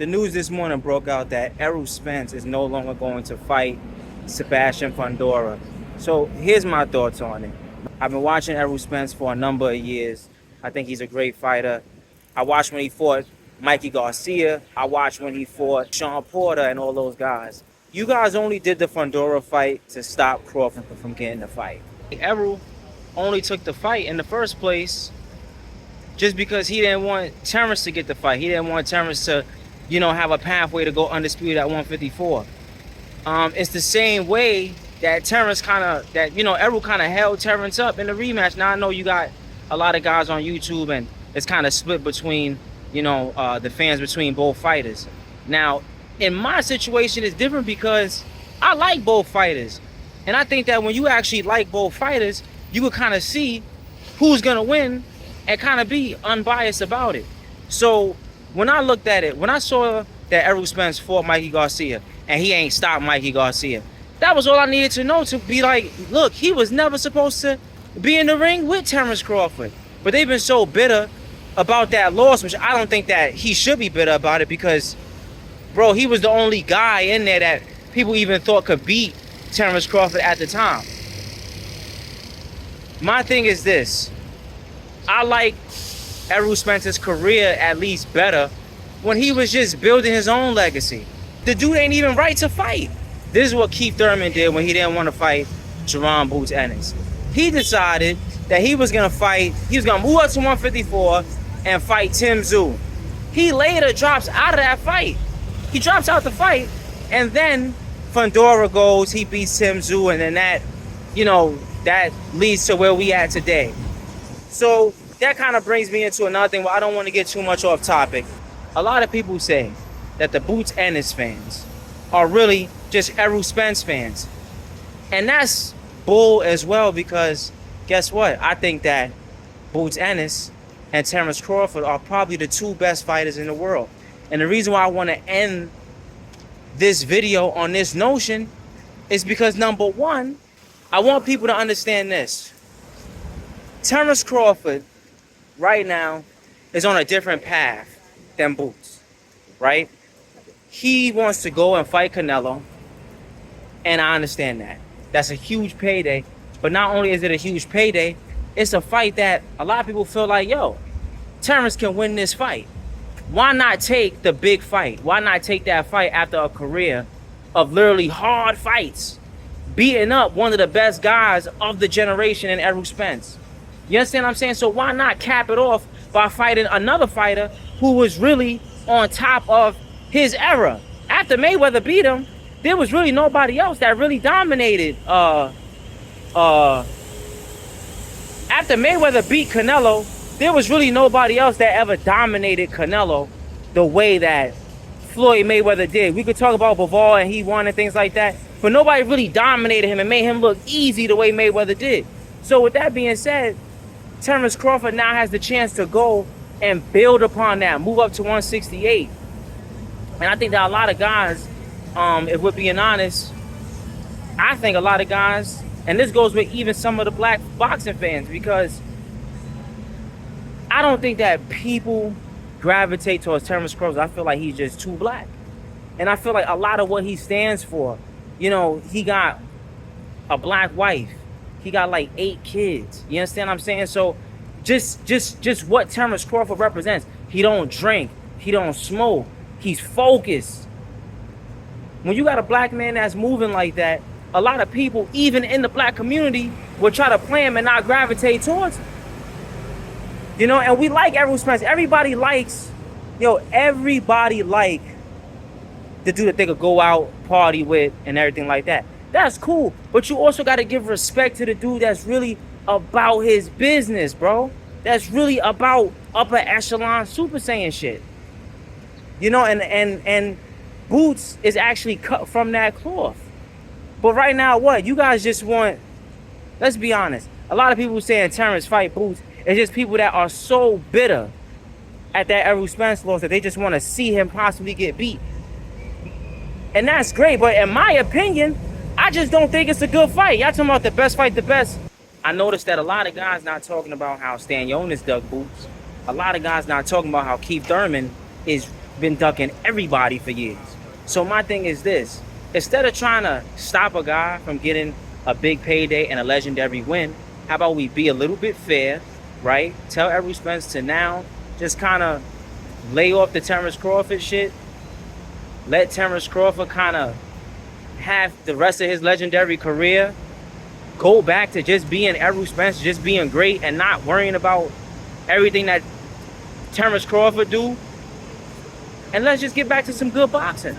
The news this morning broke out that Errol Spence is no longer going to fight Sebastian Fundora. So here's my thoughts on it. I've been watching Errol Spence for a number of years. I think he's a great fighter. I watched when he fought Mikey Garcia. I watched when he fought Sean Porter and all those guys. You guys only did the Fundora fight to stop Crawford from getting the fight. Errol only took the fight in the first place just because he didn't want Terrance to get the fight. He didn't want Terrance to, have a pathway to go undisputed at 154. It's the same way that Errol kind of held Terrance up in the rematch. Now I know you got a lot of guys on YouTube and it's kind of split between, the fans between both fighters. Now, in my situation, it's different because I like both fighters. And I think that when you actually like both fighters, you would kind of see who's going to win and kind of be unbiased about it. So when I looked at it, when I saw that Errol Spence fought Mikey Garcia and he ain't stopped Mikey Garcia, that was all I needed to know to be like, look, he was never supposed to be in the ring with Terrance Crawford. But they've been so bitter about that loss, which I don't think that he should be bitter about it because, bro, he was the only guy in there that people even thought could beat Terrance Crawford at the time. My thing is this. I like Errol Spence's career at least better when he was just building his own legacy. The dude ain't even right to fight. This is what Keith Thurman did when he didn't want to fight Jerron Boots Ennis. He decided that he was going to move up to 154 and fight Tim Tszyu. He later drops out of that fight. He drops out the fight, and then Fundora goes, he beats Tim Tszyu, and then that leads to where we at today. So that kind of brings me into another thing where I don't want to get too much off topic. A lot of people say that the Boots Ennis fans are really just Errol Spence fans. And that's bull as well because guess what? I think that Boots Ennis and Terrance Crawford are probably the two best fighters in the world. And the reason why I want to end this video on this notion is because number one, I want people to understand this. Terrance Crawford right now is on a different path than Boots, right? He wants to go and fight Canelo, and I understand that. That's a huge payday, but not only is it a huge payday, it's a fight that a lot of people feel like, yo, Terrance can win this fight. Why not take the big fight? Why not take that fight after a career of literally hard fights, beating up one of the best guys of the generation in Errol Spence? You understand what I'm saying? So why not cap it off by fighting another fighter who was really on top of his era? After Mayweather beat him, there was really nobody else that really dominated. After Mayweather beat Canelo, there was really nobody else that ever dominated Canelo the way that Floyd Mayweather did. We could talk about Bivol and he won and things like that, but nobody really dominated him and made him look easy the way Mayweather did. So with that being said, Terrance Crawford now has the chance to go and build upon that, move up to 168. And I think that a lot of guys, if we're being honest, I think a lot of guys, and this goes with even some of the black boxing fans, because I don't think that people gravitate towards Terrance Crawford. I feel like he's just too black. And I feel like a lot of what he stands for, he got a black wife. He got like 8 kids. You understand what I'm saying? So just what Terrance Crawford represents. He don't drink. He don't smoke. He's focused. When you got a black man that's moving like that, a lot of people, even in the black community, will try to play him and not gravitate towards him. And we like Errol Spence. Everybody like the dude that they could go out, party with, and everything like that. That's cool. But you also got to give respect to the dude that's really about his business, bro. That's really about upper echelon Super Saiyan shit. And Boots is actually cut from that cloth. But right now, what? You guys just want, let's be honest. A lot of people saying Terrance fight Boots. It's just people that are so bitter at that Errol Spence loss that they just want to see him possibly get beat. And that's great. But in my opinion, I just don't think it's a good fight. Y'all talking about the best fight, the best. I noticed that a lot of guys not talking about how Stan Jonas dug Boots. A lot of guys not talking about how Keith Thurman is been ducking everybody for years. So my thing is this: instead of trying to stop a guy from getting a big payday and a legendary win, how about we be a little bit fair, right? Tell Errol Spence to now just kind of lay off the Terrance Crawford shit. Let Terrance Crawford kind of have the rest of his legendary career. Go back to just being Errol Spence, just being great, and not worrying about everything that Terrance Crawford do. And let's just get back to some good boxing.